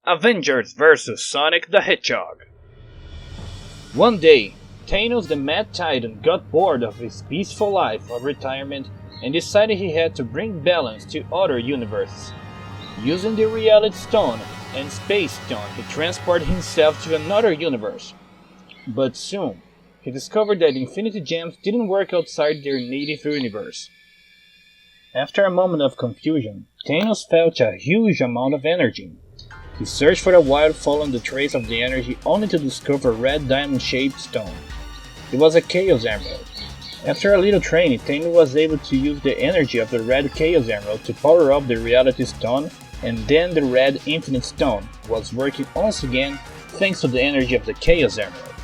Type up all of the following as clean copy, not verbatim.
Avengers vs Sonic the Hedgehog. One day, Thanos the Mad Titan got bored of his peaceful life of retirement and decided he had to bring balance to other universes. Using the Reality Stone and Space Stone, he transported himself to another universe. But soon, he discovered that Infinity Gems didn't work outside their native universe. After a moment of confusion, Thanos felt a huge amount of energy. He searched for a while following the trace of the energy only to discover a red diamond-shaped stone. It was a Chaos Emerald. After a little training, Thanos was able to use the energy of the red Chaos Emerald to power up the Reality Stone, and then the red Infinite Stone was working once again thanks to the energy of the Chaos Emerald.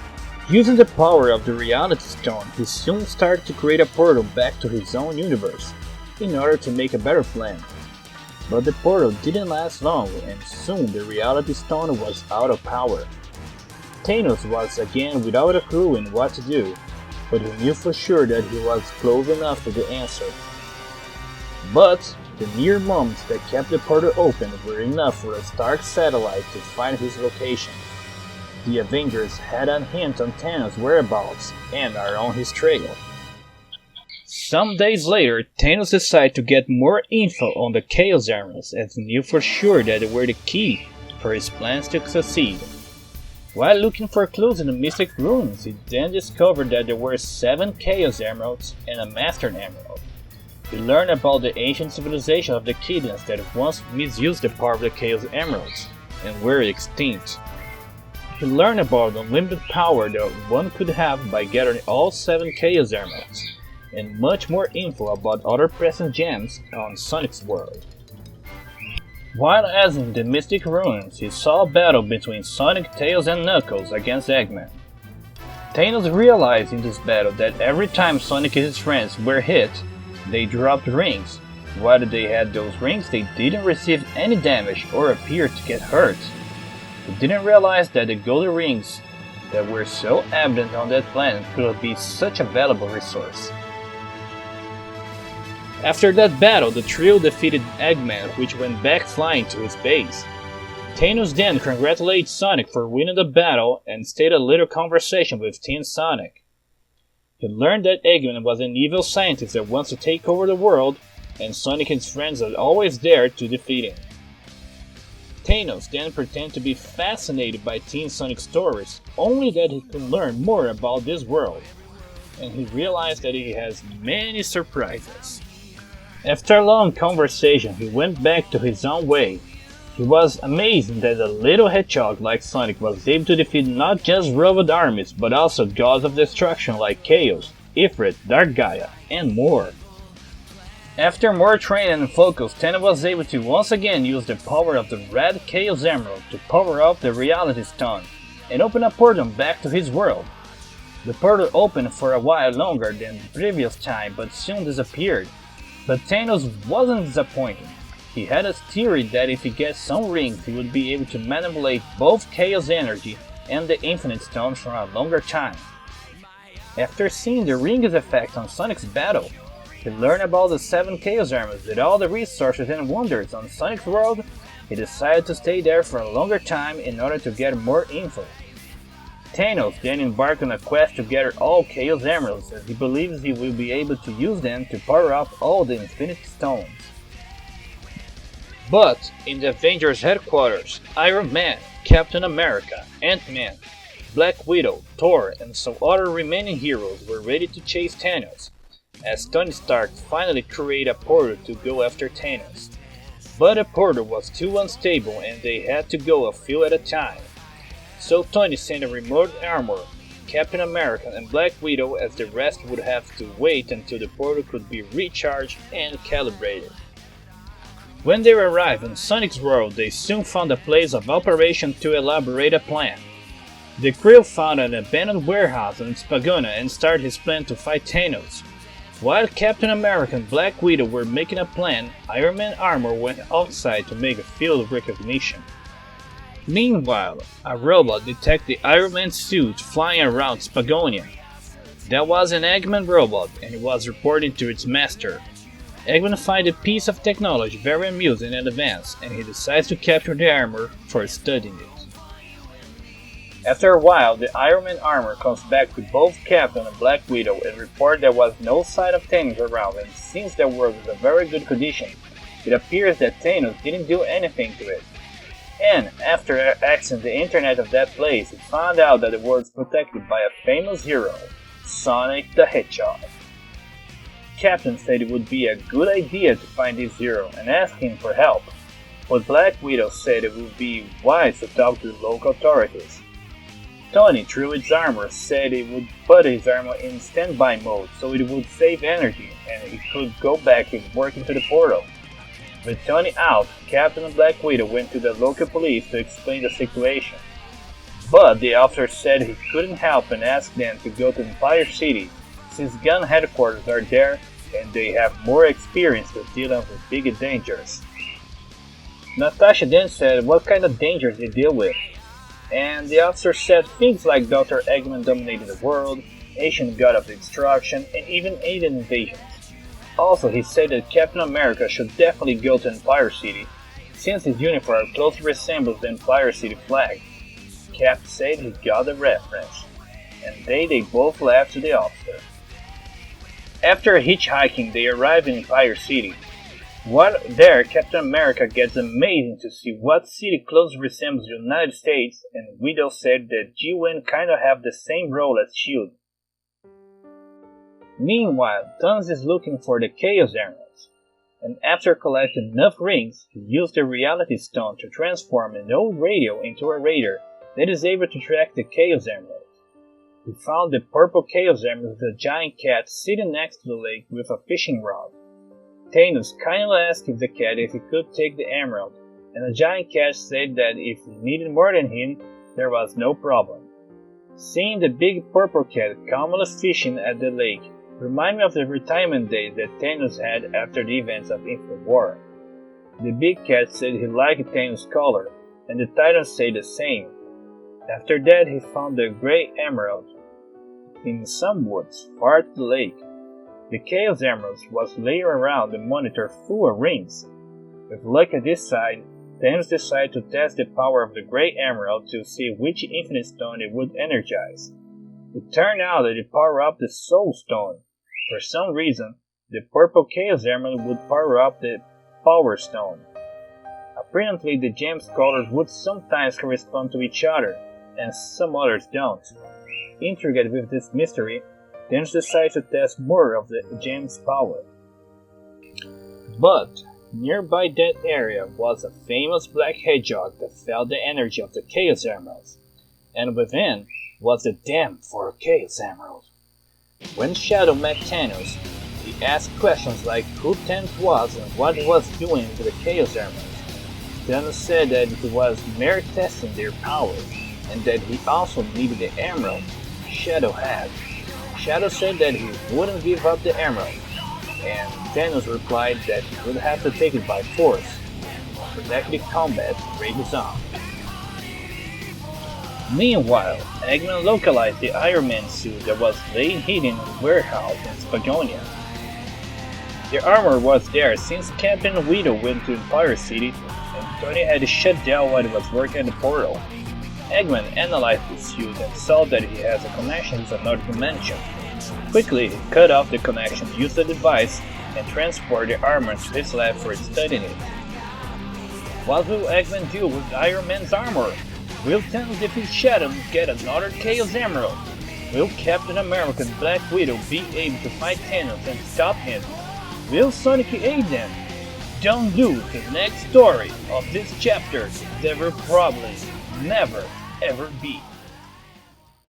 Using the power of the Reality Stone, he soon started to create a portal back to his own universe, in order to make a better plan. But the portal didn't last long, and soon the Reality Stone was out of power. Thanos was again without a clue in what to do, but he knew for sure that he was close enough to the answer. But the mere moments that kept the portal open were enough for a Stark satellite to find his location. The Avengers had a hint on Thanos' whereabouts and are on his trail. Some days later, Thanos decided to get more info on the Chaos Emeralds as he knew for sure that they were the key for his plans to succeed. While looking for clues in the Mystic Ruins, he then discovered that there were 7 Chaos Emeralds and a Master Emerald. He learned about the ancient civilization of the Kidans that once misused the power of the Chaos Emeralds and were extinct. He learned about the unlimited power that one could have by gathering all 7 Chaos Emeralds, and much more info about other present gems on Sonic's world. While as in the Mystic Ruins, he saw a battle between Sonic, Tails and Knuckles against Eggman. Thanos realized in this battle that every time Sonic and his friends were hit, they dropped rings. While they had those rings, they didn't receive any damage or appear to get hurt. He didn't realize that the golden rings that were so abundant on that planet could be such a valuable resource. After that battle, the trio defeated Eggman, which went back flying to his base. Thanos then congratulated Sonic for winning the battle and started a little conversation with Teen Sonic. He learned that Eggman was an evil scientist that wants to take over the world, and Sonic and his friends are always there to defeat him. Thanos then pretended to be fascinated by Teen Sonic's stories, only that he could learn more about this world, and he realized that he has many surprises. After a long conversation, he went back to his own way. He was amazed that a little hedgehog like Sonic was able to defeat not just robot armies, but also gods of destruction like Chaos, Ifrit, Dark Gaia, and more. After more training and focus, Thanos was able to once again use the power of the red Chaos Emerald to power up the Reality Stone and open a portal back to his world. The portal opened for a while longer than the previous time, but soon disappeared. But Thanos wasn't disappointed. He had a theory that if he gets some rings, he would be able to manipulate both Chaos Energy and the Infinite Stone for a longer time. After seeing the rings' effect on Sonic's battle, he learned about the 7 Chaos Emeralds with all the resources and wonders on Sonic's world. He decided to stay there for a longer time in order to get more info. Thanos then embarked on a quest to gather all Chaos Emeralds, as he believes he will be able to use them to power up all the Infinity Stones. But in the Avengers headquarters, Iron Man, Captain America, Ant-Man, Black Widow, Thor, and some other remaining heroes were ready to chase Thanos, as Tony Stark finally created a portal to go after Thanos. But the portal was too unstable and they had to go a few at a time. So Tony sent a remote armor, Captain America and Black Widow, as the rest would have to wait until the portal could be recharged and calibrated. When they arrived in Sonic's world, they soon found a place of operation to elaborate a plan. The crew found an abandoned warehouse in Spagona and started his plan to fight Thanos. While Captain America and Black Widow were making a plan, Iron Man armor went outside to make a field recognition. Meanwhile, a robot detected the Iron Man suit flying around Spagonia. That was an Eggman robot, and it was reporting to its master. Eggman finds a piece of technology very amusing and advanced, and he decides to capture the armor for studying it. After a while, the Iron Man armor comes back to both Captain and Black Widow and report there was no sign of Thanos around, and since the world was in a very good condition, it appears that Thanos didn't do anything to it. And after asking the internet of that place, it found out that the world is protected by a famous hero, Sonic the Hedgehog. Captain said it would be a good idea to find this hero and ask him for help, but Black Widow said it would be wise to talk to the local authorities. Tony, through its armor, said it would put his armor in standby mode so it would save energy and he could go back and work into the portal. With Tony out, Captain and Black Widow went to the local police to explain the situation. But the officer said he couldn't help and asked them to go to Empire City, since gun headquarters are there and they have more experience with dealing with big dangers. Natasha then said what kind of dangers they deal with, and the officer said things like Dr. Eggman dominating the world, ancient god of destruction, and even alien invasions. Also, he said that Captain America should definitely go to Empire City, since his uniform closely resembles the Empire City flag. Cap said he got the reference, and they both laughed to the officer. After hitchhiking, they arrive in Empire City. While there, Captain America gets amazing to see what city closely resembles the United States, and Widow said that G-Wen kinda have the same role as S.H.I.E.L.D. Meanwhile, Thanos is looking for the Chaos Emeralds, and after collecting enough rings, he used the Reality Stone to transform an old radio into a radar that is able to track the Chaos Emeralds. He found the purple Chaos Emerald with a giant cat sitting next to the lake with a fishing rod. Thanos kindly asked the cat if he could take the emerald, and the giant cat said that if he needed more than him, there was no problem. Seeing the big purple cat calmly fishing at the lake reminded me of the retirement days that Thanos had after the events of Infinite War. The big cat said he liked Thanos' color, and the Titan said the same. After that, he found the Grey Emerald in some woods far to the lake. The Chaos Emerald was laid around the monitor full of rings. With luck at his side, Thanos decided to test the power of the Grey Emerald to see which Infinite Stone it would energize. It turned out that it powered up the Soul Stone. For some reason, the purple Chaos Emerald would power up the Power Stone. Apparently, the gems' colors would sometimes correspond to each other, and some others don't. Intrigued with this mystery, Thanos decides to test more of the gem's power. But nearby that area was a famous black hedgehog that felt the energy of the Chaos Emeralds, and within was a dam for a Chaos Emerald. When Shadow met Thanos, he asked questions like who Thanos was and what he was doing to the Chaos Emeralds. Thanos said that he was mere testing their power, and that he also needed the emerald Shadow had. Shadow said that he wouldn't give up the emerald, and Thanos replied that he would have to take it by force. Frenetic combat rages on. Meanwhile, Eggman localized the Iron Man suit that was laid hidden in a warehouse in Spagonia. The armor was there since Captain Widow went to Empire City, and Tony had it shut down while he was working at the portal. Eggman analyzed the suit and saw that he has a connection with another dimension. Quickly, he cut off the connection, used the device, and transported the armor to his lab for studying it. What will Eggman do with Iron Man's armor? Will Thanos defeat Shadow and get another Chaos Emerald? Will Captain America and Black Widow be able to fight Thanos and stop him? Will Sonic aid them? Don't lose the next story of this chapter. There will probably never ever be.